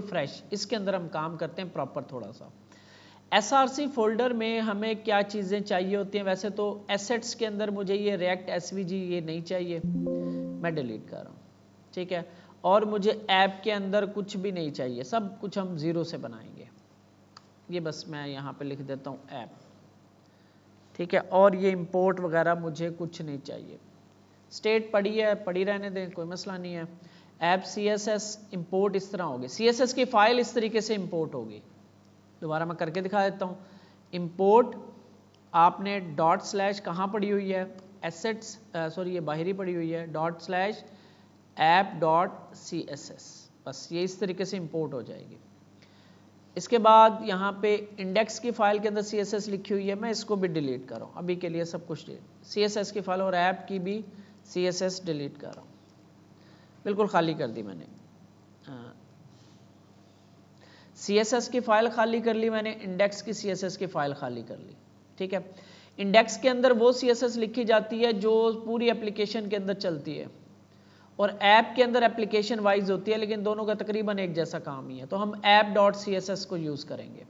Fresh, इसके अंदर हम काम करते हैं प्रॉपर थोड़ा सा। SRC फोल्डर में हमें क्या चीज़ें चाहिए होती हैं, वैसे तो एसेट्स के अंदर मुझे ये React SVG ये नहीं चाहिए, मैं डिलीट कर रहा हूँ, ठीक है। और मुझे ऐप के अंदर कुछ भी नहीं चाहिए, सब कुछ हम ज़ीरो से बनाएंगे। ये बस मैं यहाँ पे लिख देता हूँ ऐप, ठीक है। और ये इंपोर्ट वगैरह मुझे कुछ नहीं चाहिए, स्टेट पड़ी है, पड़ी रहने दें, कोई मसला नहीं है। ऐप CSS इंपोर्ट इस तरह होगी, CSS की फ़ाइल इस तरीके से इंपोर्ट होगी। दोबारा मैं करके दिखा देता हूँ। इंपोर्ट आपने डॉट स्लैश कहाँ पड़ी हुई है, एसेट्स सॉरी ये बाहरी पड़ी हुई है, dot slash app dot CSS, बस ये इस तरीके से इंपोर्ट हो जाएगी। इसके बाद यहाँ पे इंडेक्स की फ़ाइल के अंदर CSS लिखी हुई है, मैं इसको भी डिलीट कर रहा हूँ अभी के लिए, सब कुछ CSS की फ़ाइल और ऐप की भी CSS डिलीट कर रहा हूँ, बिल्कुल खाली कर दी मैंने। CSS की फ़ाइल खाली कर ली मैंने, इंडेक्स की CSS की फ़ाइल खाली कर ली, ठीक है। इंडेक्स के अंदर वो CSS लिखी जाती है जो पूरी एप्लीकेशन के अंदर चलती है, और ऐप के अंदर एप्लीकेशन वाइज होती है, लेकिन दोनों का तकरीबन एक जैसा काम ही है, तो हम ऐप डॉट CSS को यूज़ करेंगे।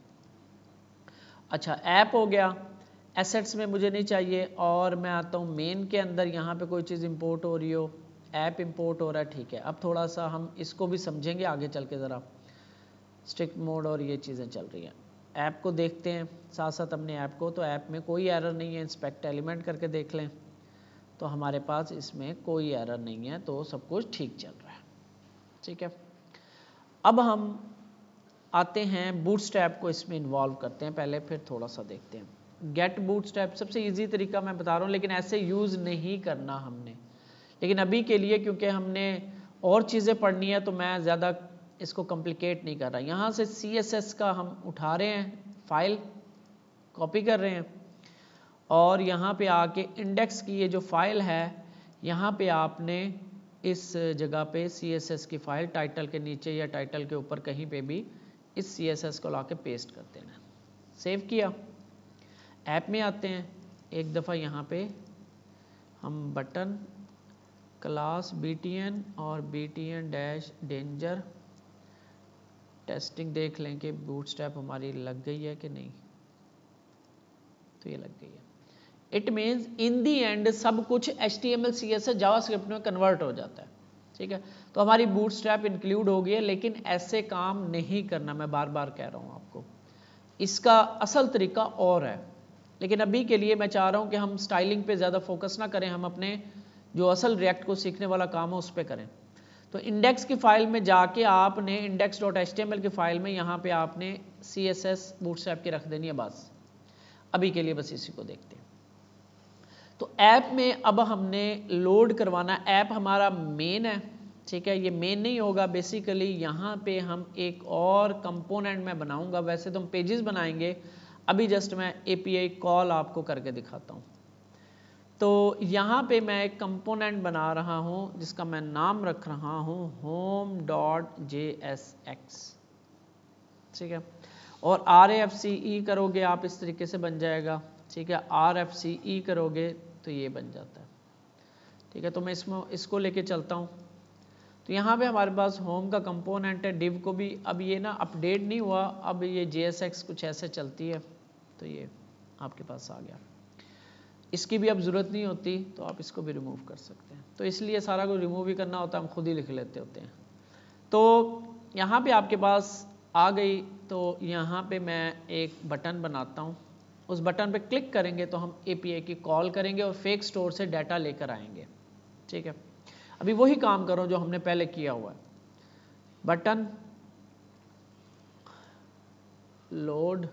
अच्छा, ऐप हो गया, एसेट्स में मुझे नहीं चाहिए, और मैं आता हूँ मेन के अंदर, यहाँ पे कोई चीज़ इंपोर्ट हो रही हो, ऐप इंपोर्ट हो रहा है, ठीक है। अब थोड़ा सा हम इसको भी समझेंगे आगे चल के, ज़रा स्ट्रिक्ट मोड और ये चीज़ें चल रही हैं। ऐप को देखते हैं साथ साथ अपने ऐप को, तो ऐप में कोई एरर नहीं है, इंस्पेक्ट एलिमेंट करके देख लें तो हमारे पास इसमें कोई एरर नहीं है, तो सब कुछ ठीक चल रहा है, ठीक है। अब हम आते हैं बूटस्ट्रैप को इसमें इन्वॉल्व करते हैं पहले, फिर थोड़ा सा देखते हैं। गेट बूटस्ट्रैप सबसे इजी तरीका मैं बता रहा हूँ, लेकिन ऐसे यूज़ नहीं करना हमने, लेकिन अभी के लिए क्योंकि हमने और चीज़ें पढ़नी है तो मैं ज़्यादा इसको कॉम्प्लिकेट नहीं कर रहा। यहाँ से CSS का हम उठा रहे हैं, फाइल कॉपी कर रहे हैं, और यहाँ पे आके इंडेक्स की ये जो फाइल है, यहाँ पे आपने इस जगह पे CSS की फ़ाइल टाइटल के नीचे या टाइटल के ऊपर कहीं पे भी इस CSS को लाके पेस्ट कर देना। सेव किया, ऐप में आते हैं, एक दफ़ा यहाँ पे हम बटन क्लास BTN और BTN डैश डेंजर टेस्टिंग देख लें कि बूटस्ट्रैप हमारी लग गई है कि नहीं, तो ये लग गई है। It means in the and सब कुछ HTML CSS जावास्क्रिप्ट में कन्वर्ट हो जाता है, ठीक है। तो हमारी बूटस्ट्रैप इंक्लूड हो गई है, लेकिन ऐसे काम नहीं करना, मैं बार बार कह रहा हूँ आपको, इसका असल तरीका और है। लेकिन अभी के लिए मैं चाह रहा हूँ कि हम स्टाइलिंग पे ज़्यादा फोकस ना करें, हम अपने जो असल रिएक्ट को सीखने वाला काम है उस पर करें। तो इंडेक्स की फ़ाइल में जाके आपने index.html की फ़ाइल में यहाँ पे आपने CSS बूटस्ट्रैप की रख देनी है, बस अभी के लिए बस इसी को देखते हैं। तो ऐप में अब हमने लोड करवाना, ऐप हमारा मेन है, ठीक है। ये मेन नहीं होगा, बेसिकली यहाँ पे हम एक और कंपोनेंट मैं बनाऊंगा, वैसे तो हम पेजेस बनाएंगे, अभी जस्ट मैं API कॉल आपको करके दिखाता हूँ। तो यहाँ पे मैं एक कंपोनेंट बना रहा हूँ जिसका मैं नाम रख रहा हूँ home.jsx, ठीक है। और RFCE करोगे आप इस तरीके से बन जाएगा, ठीक है। RFCE करोगे तो ये बन जाता है, ठीक है। तो मैं इसको लेके चलता हूँ। तो यहाँ पे हमारे पास होम का कंपोनेंट है, डिव को भी अब ये ना अपडेट नहीं हुआ, अब ये JSX कुछ ऐसे चलती है, तो ये आपके पास आ गया। इसकी भी अब ज़रूरत नहीं होती, तो आप इसको भी रिमूव कर सकते हैं। तो इसलिए सारा कुछ रिमूव ही करना होता है, हम खुद ही लिख लेते होते हैं। तो यहाँ पे आपके पास आ गई, तो यहाँ पे मैं एक बटन बनाता हूँ, उस बटन पे क्लिक करेंगे तो हम API की कॉल करेंगे और फेक स्टोर से डाटा लेकर आएंगे, ठीक है। अभी वही काम करो जो हमने पहले किया हुआ है, बटन लोड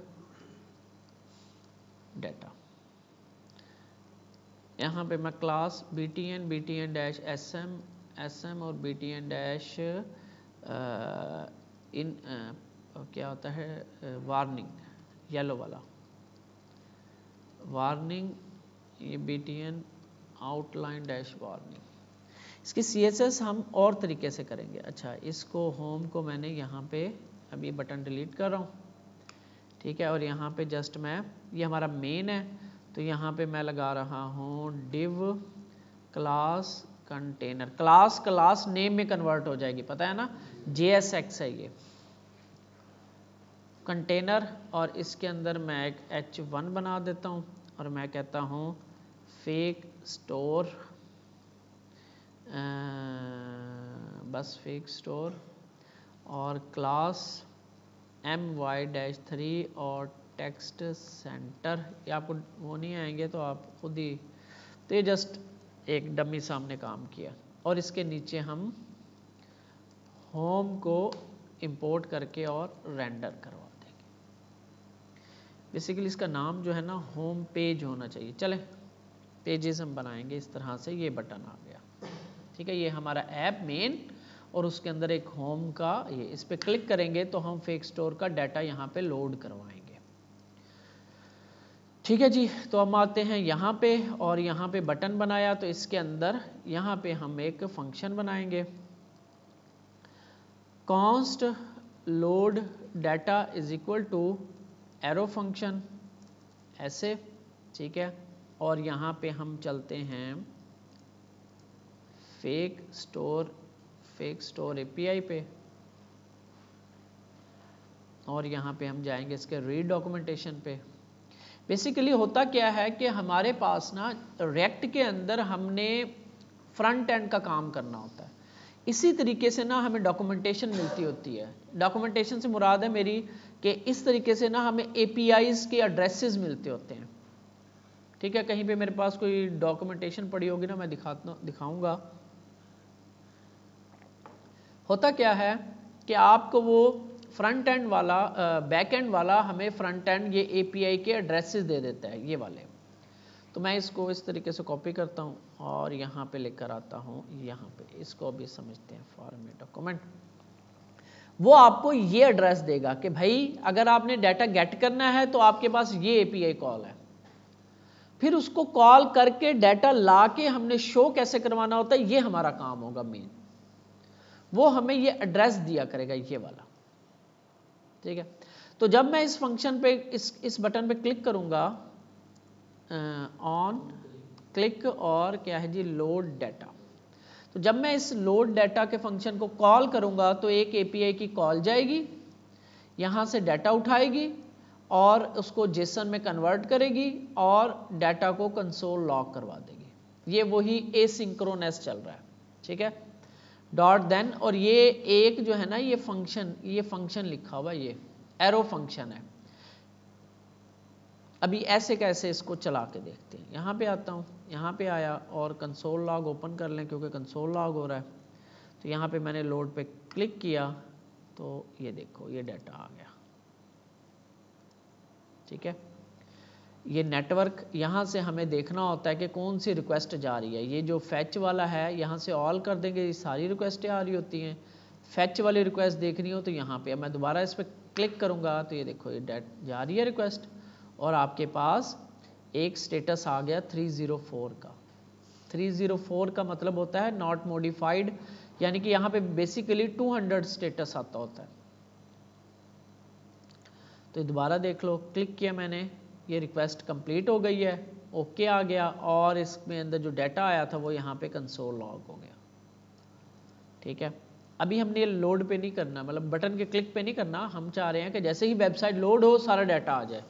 डाटा, यहाँ पे मैं क्लास BTN डैश SM और BTN डैश क्या होता है वार्निंग, येलो वाला वार्निंग, ये BTN आउटलाइन डैश वार्निंग, इसकी CSS हम और तरीके से करेंगे। अच्छा, इसको होम को मैंने यहाँ पे अभी बटन डिलीट कर रहा हूँ, ठीक है। और यहाँ पे जस्ट मैं, ये हमारा मेन है, तो यहाँ पे मैं लगा रहा हूँ div class container, class name में कन्वर्ट हो जाएगी, पता है ना, JSX है ये, कंटेनर, और इसके अंदर मैं एक H1 बना देता हूँ और मैं कहता हूँ फेक स्टोर, बस फेक स्टोर, और क्लास my-3 और टेक्स्ट सेंटर। ये आपको वो नहीं आएंगे तो आप खुद ही, तो ये जस्ट एक डमी सामने काम किया। और इसके नीचे हम होम को इंपोर्ट करके और रेंडर करवा देंगे। बेसिकली इसका नाम जो है ना होम पेज होना चाहिए। चलें पेजेस हम बनाएंगे इस तरह से, ये बटन आ गया, ठीक है, ये हमारा ऐप मेन, और उसके अंदर एक होम का ये, इस पर क्लिक करेंगे तो हम फेक स्टोर का डाटा यहाँ पे लोड करवाएंगे। ठीक है जी, तो हम आते हैं यहाँ पे, और यहाँ पे बटन बनाया तो इसके अंदर यहाँ पे हम एक फंक्शन बनाएंगे, const load data is equal to arrow function ऐसे, ठीक है। और यहाँ पे हम चलते हैं फेक स्टोर एपीआई पे, और यहाँ पे हम जाएंगे इसके रीड डॉक्यूमेंटेशन पे। बेसिकली होता क्या है कि हमारे पास ना रिएक्ट के अंदर हमने फ्रंट एंड का काम करना होता है, इसी तरीके से ना हमें डॉक्यूमेंटेशन मिलती होती है। डॉक्यूमेंटेशन से मुराद है मेरी कि इस तरीके से ना हमें एपीआईज के एड्रेसेस मिलते होते हैं, ठीक है। कहीं पे मेरे पास कोई डॉक्यूमेंटेशन पड़ी होगी ना, मैं दिखाऊंगा। होता क्या है कि आपको वो फ्रंट एंड वाला बैक एंड वाला हमें फ्रंट एंड ये एपीआई के एड्रेसेस दे देता है, ये वाले। तो मैं इसको इस तरीके से कॉपी करता हूँ और यहाँ पे लेकर आता हूँ, यहाँ पे इसको भी समझते हैं फॉर्मेट डॉक्यूमेंट। वो आपको ये एड्रेस देगा कि भाई अगर आपने डाटा गेट करना है तो आपके पास ये एपीआई कॉल है। फिर उसको कॉल करके डाटा ला के हमने शो कैसे करवाना होता है, ये हमारा काम होगा मेन। वो हमें ये एड्रेस दिया करेगा, ये वाला, ठीक है। तो जब मैं इस फंक्शन पे इस बटन पे क्लिक करूंगा, ऑन क्लिक, और क्या है जी, लोड डाटा। तो जब मैं इस लोड डाटा के फंक्शन को कॉल करूंगा तो एक एपीआई की कॉल जाएगी, यहां से डाटा उठाएगी और उसको जेसन में कन्वर्ट करेगी और डाटा को कंसोल लॉग करवा देगी। ये वही एसिंक्रोनस चल रहा है, ठीक है। डॉट देन, और ये एक जो है ना ये फंक्शन लिखा हुआ, ये एरो फंक्शन है। अभी ऐसे कैसे इसको चला के देखते हैं। यहाँ पे आता हूँ, यहाँ पे आया और कंसोल लॉग ओपन कर लें क्योंकि कंसोल लॉग हो रहा है। तो यहाँ पे मैंने लोड पे क्लिक किया तो ये देखो ये डाटा आ गया, ठीक है। ये नेटवर्क, यहाँ से हमें देखना होता है कि कौन सी रिक्वेस्ट जा रही है। ये जो फैच वाला है यहाँ से ऑल कर देंगे, ये सारी रिक्वेस्टें आ रही होती हैं। फैच वाली रिक्वेस्ट देखनी हो तो यहाँ पे मैं दोबारा इस पर क्लिक करूँगा तो ये देखो ये जा रही है रिक्वेस्ट, और आपके पास एक स्टेटस आ गया 304 का। 304 का मतलब होता है नॉट मॉडिफाइड, यानी कि यहाँ पे बेसिकली 200 स्टेटस आता होता है। तो दोबारा देख लो, क्लिक किया मैंने, ये रिक्वेस्ट कंप्लीट हो गई है, ओके आ गया, और इसमें अंदर जो डाटा आया था वो यहाँ पे कंसोल लॉग हो गया, ठीक है। अभी हमने ये लोड पे नहीं करना, मतलब बटन के क्लिक पे नहीं करना, हम चाह रहे हैं कि जैसे ही वेबसाइट लोड हो सारा डाटा आ जाए,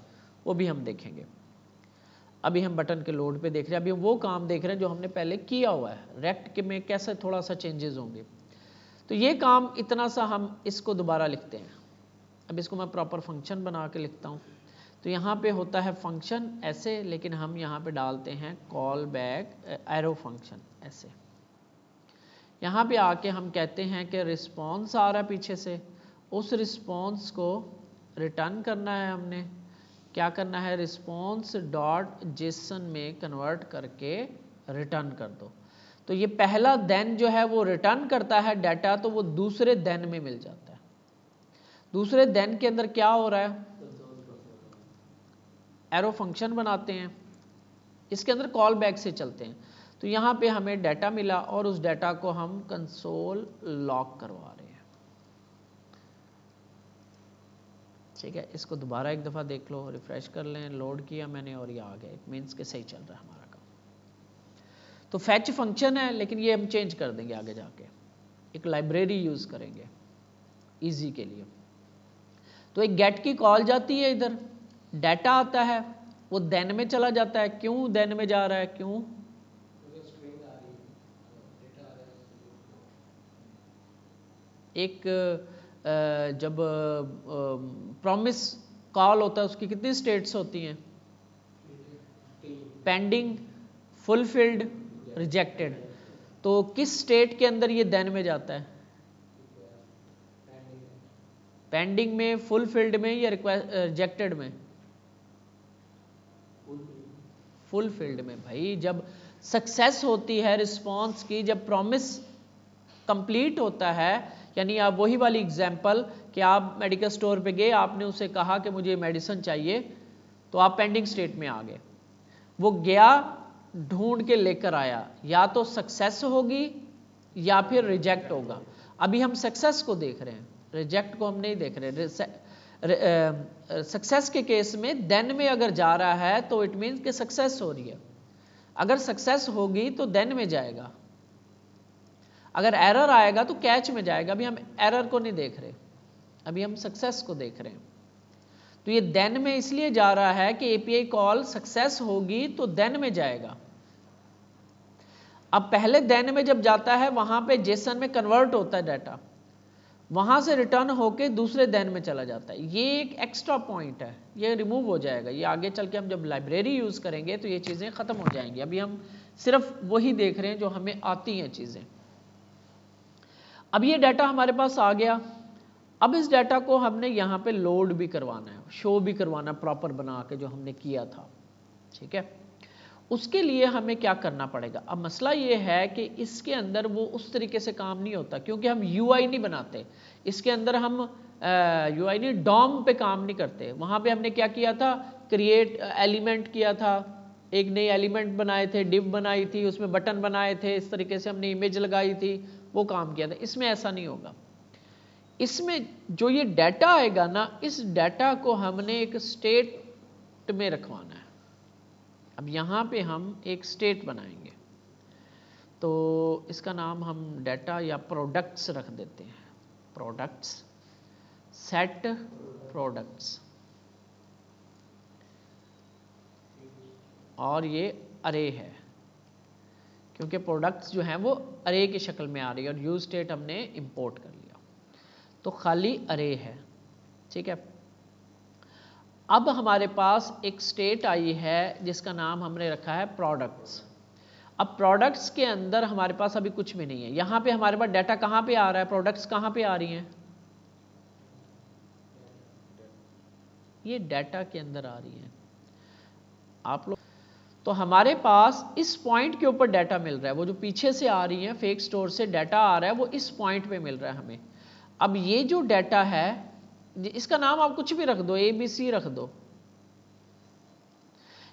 वो भी हम देखेंगे। अभी हम बटन के लोड पे देख रहे हैं, अभी वो काम देख रहे हैं जो हमने पहले किया हुआ है। रेक्ट के में कैसे थोड़ा सा चेंजेस होंगे, तो ये काम इतना सा हम इसको दोबारा लिखते हैं। अब इसको मैं प्रॉपर फंक्शन बना के लिखता हूँ। तो यहाँ पे होता है फंक्शन ऐसे, लेकिन हम यहाँ पे डालते हैं कॉल बैक एरो फंक्शन ऐसे। यहाँ पे आके हम कहते हैं कि रिस्पॉन्स आ रहा है पीछे से, उस रिस्पॉन्स को रिटर्न करना है। हमने क्या करना है, रिस्पॉन्स डॉट जेसन में कन्वर्ट करके रिटर्न कर दो। तो ये पहला देन जो है वो रिटर्न करता है डाटा, तो वो दूसरे देन में मिल जाता है। दूसरे देन के अंदर क्या हो रहा है, एरो फंक्शन बनाते हैं, इसके अंदर कॉल बैक से चलते हैं। तो यहाँ पे हमें डाटा मिला और उस डाटा को हम कंसोल लॉग करवा रहे हैं, ठीक है। इसको दोबारा एक दफ़ा देख लो, रिफ्रेश कर लें, लोड किया मैंने और ये आ गया, इट मीन्स के सही चल रहा है हमारा काम। तो फैच फंक्शन है, लेकिन ये हम चेंज कर देंगे आगे जाके, एक लाइब्रेरी यूज़ करेंगे इजी के लिए। तो एक गेट की कॉल जाती है, इधर डाटा आता है, वो देन में चला जाता है। क्यों देन में जा रहा है, क्यों? एक जब प्रॉमिस कॉल होता है उसकी कितनी स्टेट्स होती हैं? Pending, fulfilled, rejected. तो किस स्टेट के अंदर ये देन में जाता है? पेंडिंग में, फुलफिल्ड में या रिजेक्टेड में? फुलफिल्ड में। भाई जब सक्सेस होती है रिस्पॉन्स की, जब प्रॉमिस कंप्लीट होता है, यानी आप वही वाली एग्जांपल कि आप मेडिकल स्टोर पे गए, आपने उसे कहा कि मुझे मेडिसिन चाहिए, तो आप पेंडिंग स्टेट में आ गए। वो गया, ढूंढ के लेकर आया, या तो सक्सेस होगी या फिर रिजेक्ट होगा। अभी हम सक्सेस को देख रहे हैं, रिजेक्ट को हम नहीं देख रहे। सक्सेस के केस में देन में अगर जा रहा है तो इट मीन्स कि सक्सेस हो रही है। अगर सक्सेस होगी तो देन में जाएगा, अगर एरर आएगा तो कैच में जाएगा। अभी हम एरर को नहीं देख रहे, अभी हम सक्सेस को देख रहे हैं। तो ये देन में इसलिए जा रहा है कि एपीआई कॉल सक्सेस होगी तो देन में जाएगा। अब पहले देन में जब जाता है वहां पे जेसन में कन्वर्ट होता है डाटा, वहां से रिटर्न होके दूसरे देन में चला जाता है। ये एक एक्स्ट्रा पॉइंट है, ये रिमूव हो जाएगा। ये आगे चल के हम जब लाइब्रेरी यूज करेंगे तो ये चीजें खत्म हो जाएंगी। अभी हम सिर्फ वही देख रहे हैं जो हमें आती हैं चीजें। अब ये डाटा हमारे पास आ गया। अब इस डाटा को हमने यहाँ पे लोड भी करवाना है, शो भी करवाना है प्रॉपर बना के, जो हमने किया था। ठीक है, उसके लिए हमें क्या करना पड़ेगा? अब मसला ये है कि इसके अंदर वो उस तरीके से काम नहीं होता, क्योंकि हम यूआई नहीं बनाते इसके अंदर। हम यूआई नहीं, डॉम पे काम नहीं करते। वहाँ पे हमने क्या किया था? क्रिएट एलिमेंट किया था, एक नई एलिमेंट बनाए थे, डिव बनाई थी, उसमें बटन बनाए थे, इस तरीके से हमने इमेज लगाई थी, वो काम किया था। इसमें ऐसा नहीं होगा। इसमें जो ये डाटा आएगा ना, इस डाटा को हमने एक स्टेट में रखवाना है। अब यहाँ पे हम एक स्टेट बनाएंगे, तो इसका नाम हम डाटा या प्रोडक्ट्स रख देते हैं। प्रोडक्ट्स, सेट प्रोडक्ट्स, और ये अरे है, क्योंकि प्रोडक्ट्स जो हैं वो अरे की शक्ल में आ रही है, और यूज स्टेट हमने इंपोर्ट कर लिया, तो खाली अरे है। ठीक है, अब हमारे पास एक स्टेट आई है जिसका नाम हमने रखा है प्रोडक्ट्स। अब प्रोडक्ट्स के अंदर हमारे पास अभी कुछ भी नहीं है। यहाँ पे हमारे पास डाटा कहाँ पे आ रहा है? प्रोडक्ट्स कहाँ पे आ रही हैं? ये डाटा के अंदर आ रही हैं आप लोग। तो हमारे पास इस पॉइंट के ऊपर डाटा मिल रहा है, वो जो पीछे से आ रही है फेक स्टोर से डाटा आ रहा है, वो इस पॉइंट पे मिल रहा है हमें। अब ये जो डाटा है, इसका नाम आप कुछ भी रख दो, ABC रख दो।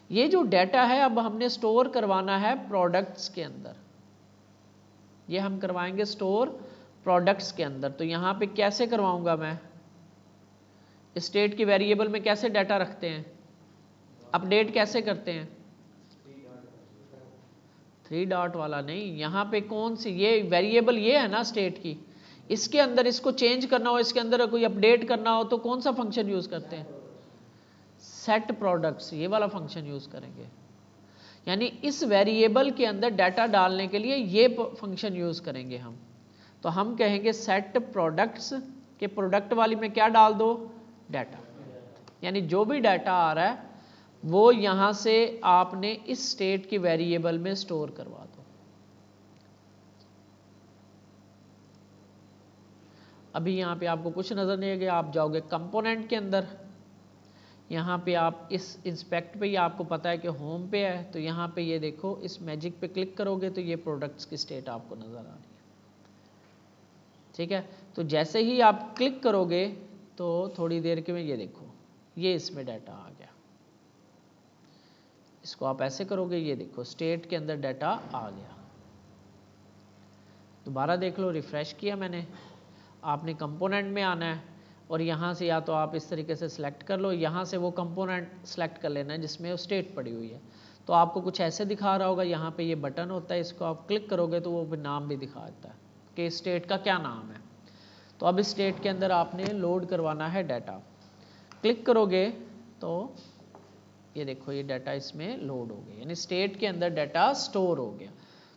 ये जो डाटा है अब हमने स्टोर करवाना है प्रोडक्ट्स के अंदर। ये हम करवाएंगे स्टोर प्रोडक्ट्स के अंदर। तो यहाँ पे कैसे करवाऊंगा मैं? स्टेट की वेरिएबल में कैसे डाटा रखते हैं, अपडेट कैसे करते हैं? 3 डॉट वाला नहीं, यहाँ पे कौन सी ये वेरिएबल ये है ना स्टेट की, इसके अंदर इसको चेंज करना हो, इसके अंदर कोई अपडेट करना हो, तो कौन सा फंक्शन यूज करते हैं? सेट प्रोडक्ट्स, ये वाला फंक्शन यूज करेंगे। यानी इस वेरिएबल के अंदर डाटा डालने के लिए ये फंक्शन यूज करेंगे हम। तो हम कहेंगे सेट प्रोडक्ट्स के प्रोडक्ट वाली में क्या डाल दो? डाटा। यानी जो भी डाटा आ रहा है वो यहां से आपने इस स्टेट की वेरिएबल में स्टोर करवा दो। अभी यहां पे आपको कुछ नजर नहीं आएगा, आप जाओगे कंपोनेंट के अंदर, यहाँ पे आप इस इंस्पेक्ट पे, ही आपको पता है कि होम पे है, तो यहाँ पे ये देखो इस मैजिक पे क्लिक करोगे तो ये प्रोडक्ट्स की स्टेट आपको नज़र आ रही है। ठीक है, तो जैसे ही आप क्लिक करोगे तो थोड़ी देर के में ये देखो ये इसमें डाटा आ गया। इसको आप ऐसे करोगे, ये देखो स्टेट के अंदर डाटा आ गया। दोबारा देख लो, रिफ्रेश किया मैंने, आपने कंपोनेंट में आना है और यहाँ से या तो आप इस तरीके से सिलेक्ट कर लो, यहाँ से वो कंपोनेंट सेलेक्ट कर लेना है जिसमें वो स्टेट पड़ी हुई है। तो आपको कुछ ऐसे दिखा रहा होगा, यहाँ पे ये बटन होता है, इसको आप क्लिक करोगे तो वो नाम भी दिखा देता है कि स्टेट का क्या नाम है। तो अब इस स्टेट के अंदर आपने लोड करवाना है डाटा। क्लिक करोगे तो ये देखो ये डाटा इसमें लोड हो गया, यानी स्टेट के अंदर डाटा स्टोर हो गया।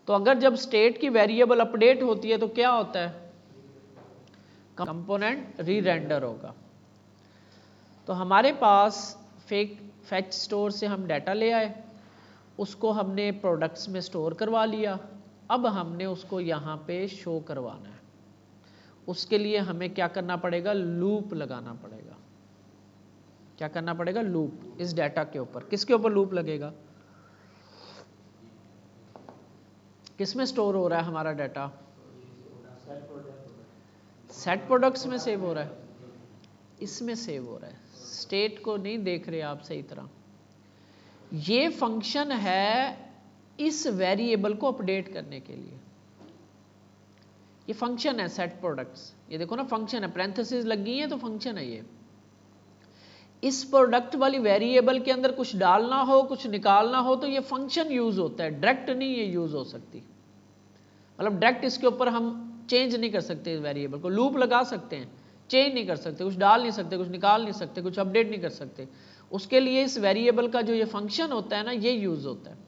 तो अगर जब स्टेट की वेरिएबल अपडेट होती है तो क्या होता है, कंपोनेंट री रेंडर होगा। तो हमारे पास फेच स्टोर से हम डाटा ले आए, उसको हमने प्रोडक्ट्स में स्टोर करवा लिया, अब हमने उसको यहाँ पे शो करवाना है। उसके लिए हमें क्या करना पड़ेगा, लूप लगाना पड़ेगा। क्या करना पड़ेगा, लूप इस डाटा के ऊपर। किसके ऊपर लूप लगेगा, किसमें स्टोर हो रहा है हमारा डाटा, सेट प्रोडक्ट्स में सेव हो रहा है, इसमें सेव हो रहा है, स्टेट को नहीं देख रहे आप सही तरह। ये फंक्शन है इस वेरिएबल को अपडेट करने के लिए, ये फंक्शन है सेट प्रोडक्ट्स। ये देखो ना फंक्शन है, पैरेंथेसिस लगी है तो फंक्शन है ये। इस प्रोडक्ट वाली वेरिएबल के अंदर कुछ डालना हो, कुछ निकालना हो तो ये फंक्शन यूज होता है, डायरेक्ट नहीं ये यूज हो सकती। मतलब डायरेक्ट इसके ऊपर हम चेंज नहीं कर सकते इस वेरिएबल को। लूप लगा सकते हैं, चेंज नहीं कर सकते, कुछ डाल नहीं सकते, कुछ निकाल नहीं सकते, कुछ अपडेट नहीं कर सकते। उसके लिए इस वेरिएबल का जो ये फंक्शन होता है ना, ये यूज होता है।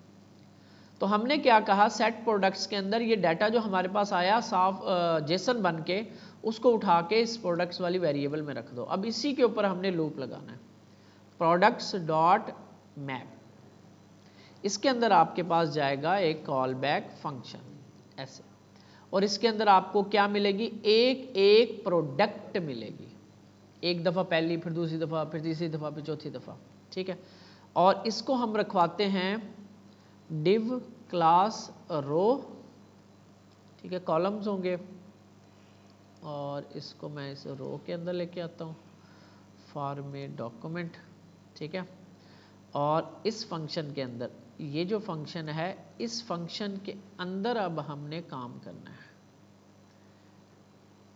तो हमने क्या कहा, सेट प्रोडक्ट्स के अंदर ये डाटा जो हमारे पास आया साफ जेसन बन के, उसको उठा के इस प्रोडक्ट्स वाली वेरिएबल में रख दो। अब इसी के ऊपर हमने लूप लगाना है, प्रोडक्ट्स डॉट मैप। इसके अंदर आपके पास जाएगा एक कॉल बैक फंक्शन ऐसे, और इसके अंदर आपको क्या मिलेगी, एक एक प्रोडक्ट मिलेगी। एक दफ़ा पहली, फिर दूसरी दफ़ा, फिर तीसरी दफ़ा, फिर चौथी दफ़ा, ठीक है। और इसको हम रखवाते हैं डिव क्लास रो, ठीक है, कॉलम्स होंगे। और इसको मैं इस रो के अंदर लेके आता हूँ, फॉर्मेट डॉक्यूमेंट, ठीक है। और इस फंक्शन के अंदर, ये जो फंक्शन है, इस फंक्शन के अंदर अब हमने काम करना है,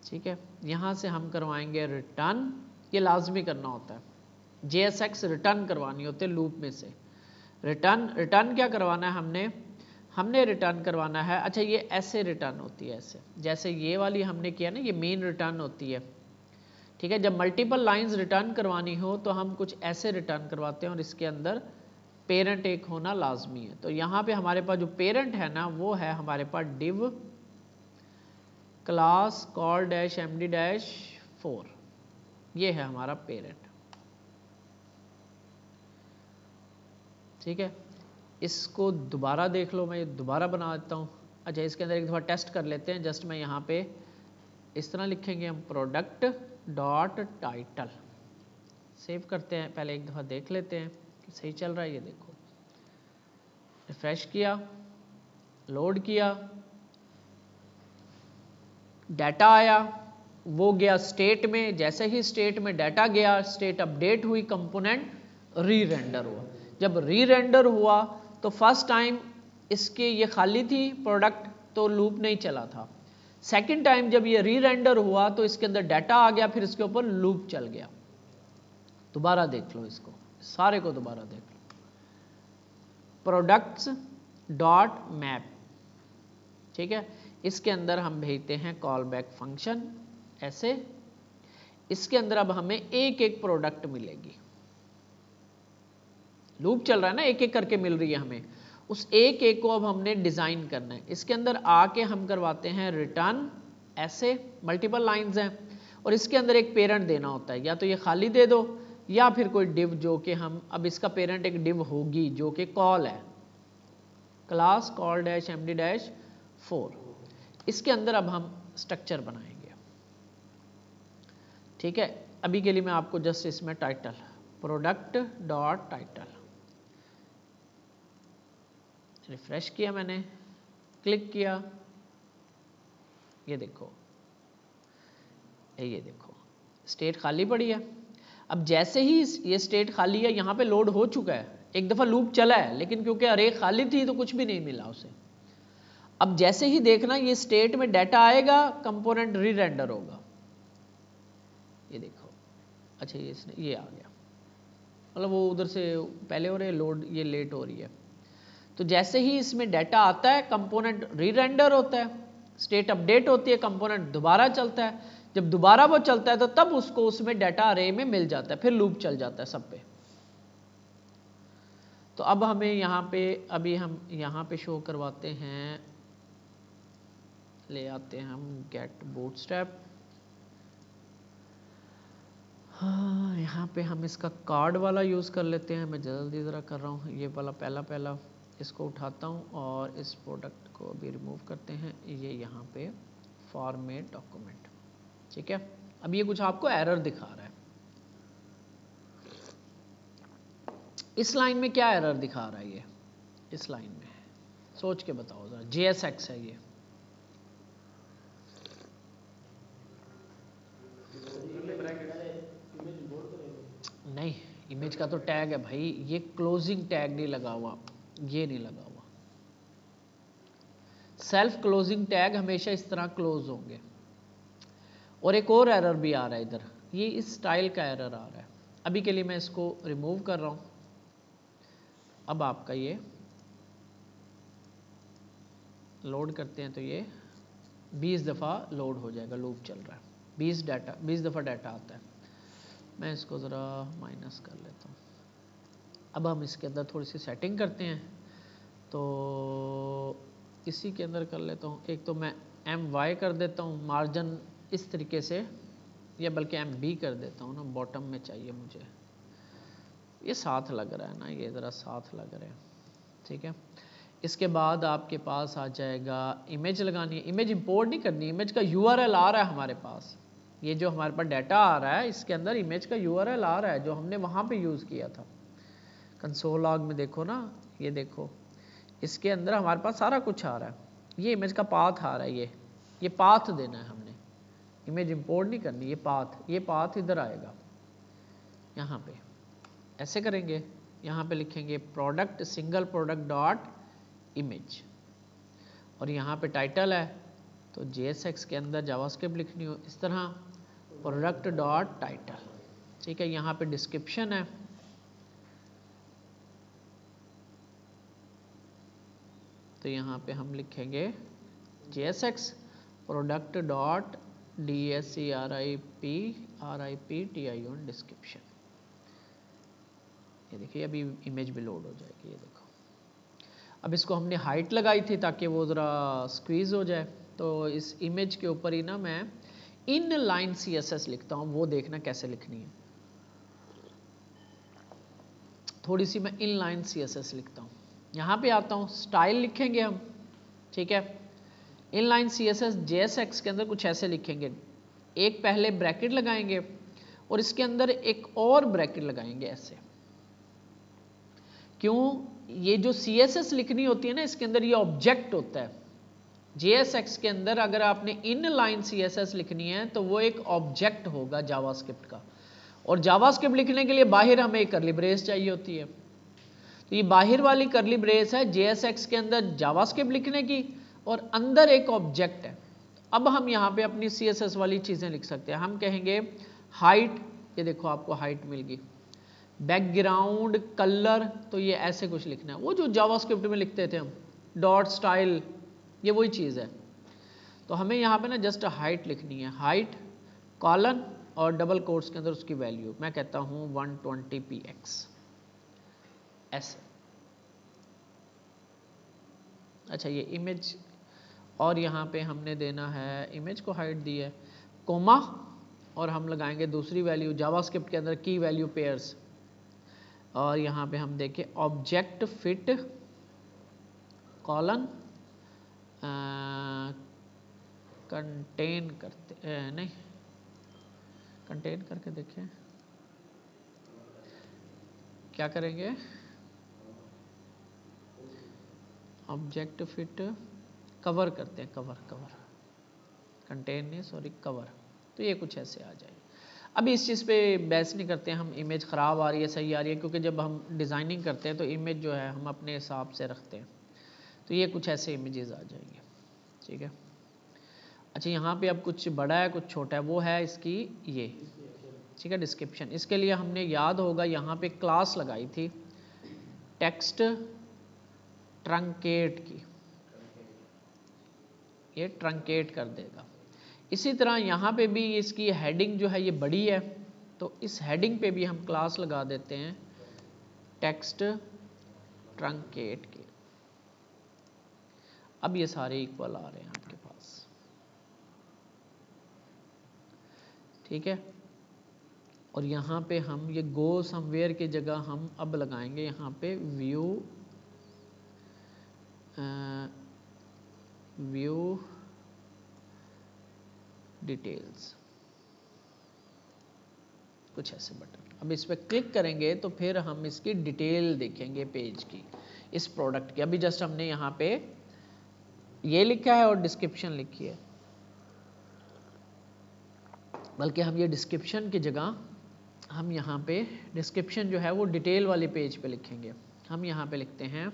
ठीक है। यहाँ से हम करवाएंगे रिटर्न, ये लाजमी करना होता है, JSX रिटर्न करवानी होती है लूप में से। रिटर्न क्या करवाना है हमने रिटर्न करवाना है, अच्छा ये ऐसे रिटर्न होती है, ऐसे जैसे ये वाली हमने किया ना, ये मेन रिटर्न होती है, ठीक है। जब मल्टीपल लाइंस रिटर्न करवानी हो तो हम कुछ ऐसे रिटर्न करवाते हैं, और इसके अंदर पेरेंट एक होना लाजमी है। तो यहाँ पे हमारे पास जो पेरेंट है ना, वो है हमारे पास div class col dash md dash 4, ये है हमारा पेरेंट, ठीक है। इसको दोबारा देख लो, मैं दोबारा बना देता हूँ। अच्छा इसके अंदर एक दफ़ा टेस्ट कर लेते हैं, जस्ट मैं यहाँ पे इस तरह लिखेंगे हम, प्रोडक्ट डॉट टाइटल। सेव करते हैं, पहले एक दफ़ा देख लेते हैं कि सही चल रहा है। ये देखो, रिफ्रेश किया, लोड किया, डाटा आया, वो गया स्टेट में। जैसे ही स्टेट में डाटा गया, स्टेट अपडेट हुई, कंपोनेंट री रेंडर हुआ। जब री रेंडर हुआ तो फर्स्ट टाइम इसके ये खाली थी प्रोडक्ट, तो लूप नहीं चला था। सेकंड टाइम जब ये री रेंडर हुआ तो इसके अंदर डाटा आ गया, फिर इसके ऊपर लूप चल गया। दोबारा देख लो इसको, सारे को दोबारा देख लो, प्रोडक्ट्स डॉट मैप, ठीक है। इसके अंदर हम भेजते हैं कॉल बैक फंक्शन ऐसे। इसके अंदर अब हमें एक एक प्रोडक्ट मिलेगी, लूप चल रहा है ना, एक एक करके मिल रही है हमें। उस एक एक को अब हमने डिजाइन करना है। इसके अंदर आके हम करवाते हैं रिटर्न ऐसे, मल्टीपल लाइंस हैं, और इसके अंदर एक पेरेंट देना होता है, या तो ये खाली दे दो या फिर कोई डिव, जो कि हम अब इसका पेरेंट एक डिव होगी जो कि कॉल है, class col dash md dash 4। इसके अंदर अब हम स्ट्रक्चर बनाएंगे, ठीक है। अभी के लिए मैं आपको जस्ट इसमें title, product dot title, refresh किया मैंने, क्लिक किया, ये देखो स्टेट खाली पड़ी है। अब जैसे ही ये स्टेट खाली है, यहाँ पे लोड हो चुका है, एक दफ़ा लूप चला है, लेकिन क्योंकि अरे खाली थी तो कुछ भी नहीं मिला उसे। अब जैसे ही देखना ये स्टेट में डाटा आएगा, कंपोनेंट री रेंडर होगा, ये देखो। अच्छा ये आ गया, मतलब वो उधर से पहले हो रहे लोड, ये लेट हो रही है। तो जैसे ही इसमें डाटा आता है, कंपोनेंट री रेंडर होता है, स्टेट अपडेट होती है, कंपोनेंट दोबारा चलता है। जब दोबारा वो चलता है तो तब उसको उसमें डाटा अरे में मिल जाता है, फिर लूप चल जाता है सब पे। तो अब हमें यहाँ पे अभी हम यहाँ पे शो करवाते हैं, ले आते हैं हम गेट बूटस्ट्रैप। हाँ, यहाँ पे हम इसका कार्ड वाला यूज़ कर लेते हैं। मैं जल्दी ज़रा कर रहा हूँ, ये वाला पहला इसको उठाता हूँ और इस प्रोडक्ट को अभी रिमूव करते हैं। ये यहाँ पे फॉर्मेट डॉक्यूमेंट, ठीक है। अब ये कुछ आपको एरर दिखा रहा है। इस लाइन में क्या एरर दिखा रहा है ये? इस लाइन में सोच के बताओ ज़रा। JSX है ये, नहीं इमेज का तो टैग है भाई, ये क्लोजिंग टैग नहीं लगा हुआ, ये नहीं लगा हुआ। सेल्फ क्लोजिंग टैग हमेशा इस तरह क्लोज होंगे। और एक और एरर भी आ रहा है इधर, ये इस स्टाइल का एरर आ रहा है। अभी के लिए मैं इसको रिमूव कर रहा हूँ। अब आपका ये लोड करते हैं तो ये 20 दफ़ा लोड हो जाएगा, लूप चल रहा है, 20 दफ़ा डाटा आता है। मैं इसको ज़रा माइनस कर लेता हूँ। अब हम इसके अंदर थोड़ी सी सेटिंग करते हैं, तो इसी के अंदर कर लेता हूँ। एक तो मैं MY कर देता हूँ, मार्जिन इस तरीके से, या बल्कि MB कर देता हूँ ना, बॉटम में चाहिए मुझे। ये साथ लग रहा है ना, ये ज़रा साथ लग रहा है, ठीक है। इसके बाद आपके पास आ जाएगा इमेज लगानी है। इमेज इंपोर्ट नहीं करनी, इमेज का URL आ रहा है हमारे पास। ये जो हमारे पास डाटा आ रहा है इसके अंदर इमेज का URL आ रहा है जो हमने वहाँ पे यूज़ किया था। कंसोल लॉग में देखो ना, ये देखो इसके अंदर हमारे पास सारा कुछ आ रहा है। ये इमेज का पाथ आ रहा है, ये पाथ देना है हमने, इमेज इंपोर्ट नहीं करनी। ये पाथ इधर आएगा, यहाँ पे ऐसे करेंगे। यहाँ पे लिखेंगे product single product dot image, और यहाँ पे टाइटल है तो JSX के अंदर जावास्क्रिप्ट लिखनी हो इस तरह, प्रोडक्ट डॉट टाइटल, ठीक है। यहाँ पे डिस्क्रिप्शन है, तो यहाँ पे हम लिखेंगे JSX product dot DSCRIPTION description. ये देखिए अभी इमेज भी लोड हो जाएगी, ये देखो। अब इसको हमने हाइट लगाई थी ताकि वो ज़रा स्क्वीज़ हो जाए, तो इस इमेज के ऊपर ही ना मैं इन लाइन CSS लिखता हूँ, वो देखना कैसे लिखनी है। थोड़ी सी मैं इन लाइन CSS लिखता हूँ। यहाँ पे आता हूँ, स्टाइल लिखेंगे हम, ठीक है। इन लाइन CSS JSX के अंदर कुछ ऐसे लिखेंगे, एक पहले ब्रैकेट लगाएंगे और इसके अंदर एक और ब्रैकेट लगाएंगे ऐसे। क्यों? ये जो CSS लिखनी होती है ना, इसके अंदर ये ऑब्जेक्ट होता है। JSX के अंदर अगर आपने इन लाइन CSS लिखनी है तो वो एक ऑब्जेक्ट होगा जावास्क्रिप्ट का, और जावास्क्रिप्ट लिखने के लिए बाहर हमें एक कर्ली ब्रेस चाहिए होती है। तो ये बाहर वाली कर्ली ब्रेस है JSX के अंदर जावास्क्रिप्ट लिखने की, और अंदर एक ऑब्जेक्ट है। अब हम यहाँ पे अपनी CSS वाली चीज़ें लिख सकते हैं। हम कहेंगे हाइट, ये देखो आपको हाइट मिल गई। बैकग्राउंड कलर, तो ये ऐसे कुछ लिखना है, वो जो जावास्क्रिप्ट में लिखते थे हम। डॉट स्टाइल, ये वही चीज़ है। तो हमें यहाँ पे ना जस्ट हाइट लिखनी है, हाइट कॉलन और डबल कोट्स के अंदर उसकी वैल्यू मैं कहता हूँ 120px ऐसे। अच्छा ये इमेज, और यहाँ पे हमने देना है, इमेज को हाइट दी है, कोमा, और हम लगाएंगे दूसरी वैल्यू जावास्क्रिप्ट के अंदर की वैल्यू पेयर्स, और यहाँ पे हम देखें ऑब्जेक्ट फिट कॉलन कंटेन करते नहीं, कंटेन करके देखें क्या करेंगे। ऑब्जेक्ट फिट कवर करते हैं, कवर कंटेन नहीं सॉरी कवर, तो ये कुछ ऐसे आ जाएगा। अभी इस चीज़ पे बहस नहीं करते हैं हम, इमेज ख़राब आ रही है सही आ रही है, क्योंकि जब हम डिज़ाइनिंग करते हैं तो इमेज जो है हम अपने हिसाब से रखते हैं। तो ये कुछ ऐसे इमेजेस आ जाएंगे, ठीक है। अच्छा यहाँ पे अब कुछ बड़ा है कुछ छोटा है, वो है इसकी ये, ठीक है, डिस्क्रिप्शन। इसके लिए हमने याद होगा यहाँ पे क्लास लगाई थी टेक्स्ट ट्रंकेट की, ये ट्रंकेट कर देगा। इसी तरह यहाँ पे भी इसकी हेडिंग जो है ये बड़ी है, तो इस हेडिंग पे भी हम क्लास लगा देते हैं टेक्स्ट ट्रंकेट के। अब ये सारे इक्वल आ रहे हैं आपके पास, ठीक है। और यहाँ पे हम ये गो समवेयर की जगह हम अब लगाएंगे यहाँ पे व्यू डिटेल्स, कुछ ऐसे बटन। अब इस पर क्लिक करेंगे तो फिर हम इसकी डिटेल देखेंगे पेज की, इस प्रोडक्ट की। अभी जस्ट हमने यहाँ पे ये लिखा है और डिस्क्रिप्शन लिखी है, बल्कि हम ये डिस्क्रिप्शन की जगह हम यहाँ पे डिस्क्रिप्शन जो है वो डिटेल वाले पेज पे लिखेंगे। हम यहाँ पे लिखते हैं,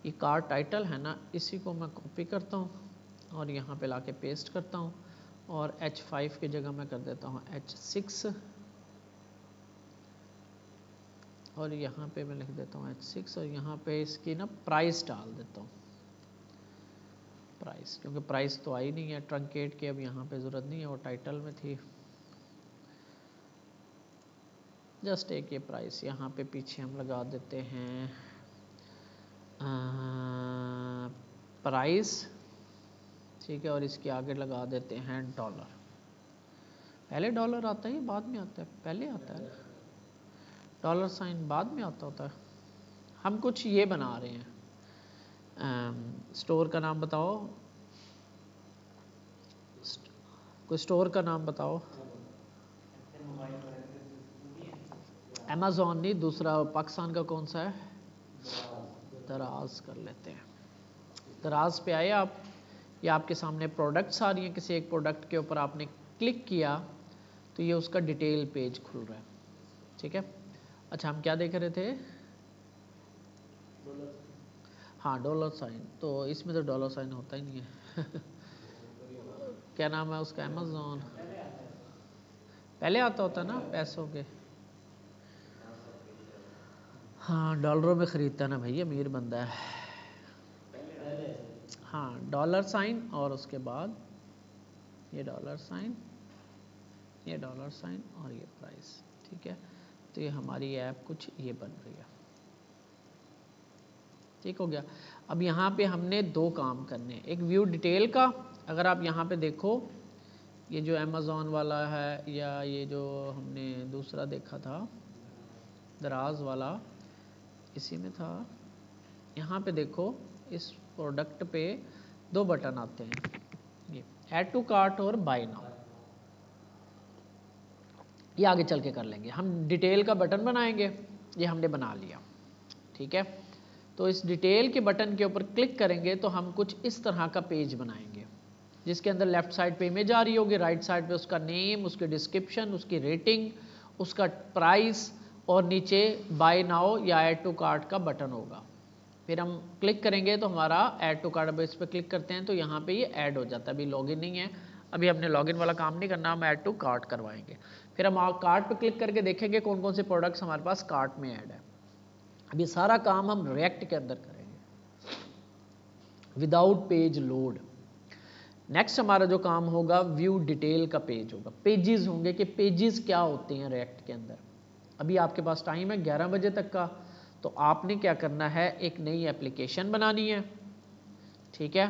ये कार टाइटल है ना, इसी को मैं कॉपी करता हूँ और यहाँ पे लाके पेस्ट करता हूँ, और H5 की जगह मैं कर देता हूँ H6, और यहाँ पे मैं लिख देता हूँ H6, और यहाँ पे इसकी ना प्राइस डाल देता हूँ, प्राइस, क्योंकि प्राइस तो आई नहीं है ट्रंकेट की, अब यहाँ पे ज़रूरत नहीं है, वो टाइटल में थी। जस्ट एक ये प्राइस यहाँ पे पीछे हम लगा देते हैं प्राइस, ठीक है, और इसके आगे लगा देते हैं डॉलर। पहले डॉलर आता है या बाद में आता है? पहले आता है, डॉलर साइन बाद में आता होता है। हम कुछ ये बना रहे हैं, स्टोर का नाम बताओ, कोई स्टोर का नाम बताओ। अमेज़ॉन नहीं, दूसरा पाकिस्तान का कौन सा है? दराज कर लेते हैं। दराज पे आए आप, या आपके सामने प्रोडक्ट्स आ रही हैं, किसी एक प्रोडक्ट के ऊपर आपने क्लिक किया तो ये उसका डिटेल पेज खुल रहा है, ठीक है। अच्छा, हम क्या देख रहे थे? हाँ, डॉलर साइन, तो इसमें तो डॉलर साइन होता ही नहीं है क्या नाम है उसका? अमेज़ॉन पहले आता होता ना पैसों के। हाँ, डॉलरों में ख़रीदता ना भाई, अमीर बंदा है। हाँ, डॉलर साइन और उसके बाद ये डॉलर साइन, ये डॉलर साइन और ये प्राइस, ठीक है। तो ये हमारी ऐप कुछ ये बन रही है, ठीक हो गया। अब यहाँ पे हमने दो काम करने हैं, एक व्यू डिटेल का, अगर आप यहाँ पे देखो, ये जो अमेज़ॉन वाला है या ये जो हमने दूसरा देखा था दराज वाला, इसी में था। यहाँ पे देखो, इस प्रोडक्ट पे दो बटन आते हैं, ये ऐड टू कार्ट और बाय नाउ। ये आगे चल के कर लेंगे, हम डिटेल का बटन बनाएंगे, ये हमने बना लिया, ठीक है। तो इस डिटेल के बटन के ऊपर क्लिक करेंगे तो हम कुछ इस तरह का पेज बनाएंगे, जिसके अंदर लेफ्ट साइड पे इमेज आ रही होगी, राइट साइड पे उसका नेम, उसकी डिस्क्रिप्शन, उसकी रेटिंग, उसका प्राइस, और नीचे बाय नाउ या ऐड टू कार्ट का बटन होगा। फिर हम क्लिक करेंगे तो हमारा ऐड टू कार्ट, इस पर क्लिक करते हैं तो यहाँ पे ये ऐड हो जाता है। अभी लॉगिन नहीं है, अभी हमने लॉगिन वाला काम नहीं करना, हम ऐड टू कार्ट करवाएंगे। फिर हम कार्ट पे क्लिक करके देखेंगे कौन कौन से प्रोडक्ट्स हमारे पास कार्ट में ऐड है। अब ये सारा काम हम रिएक्ट के अंदर करेंगे विदाउट पेज लोड। नेक्स्ट हमारा जो काम होगा व्यू डिटेल का पेज होगा, पेजेस होंगे कि पेजेस क्या होते हैं रिएक्ट के अंदर। अभी आपके पास टाइम है 11 बजे तक का, तो आपने क्या करना है, एक नई एप्लीकेशन बनानी है, ठीक है।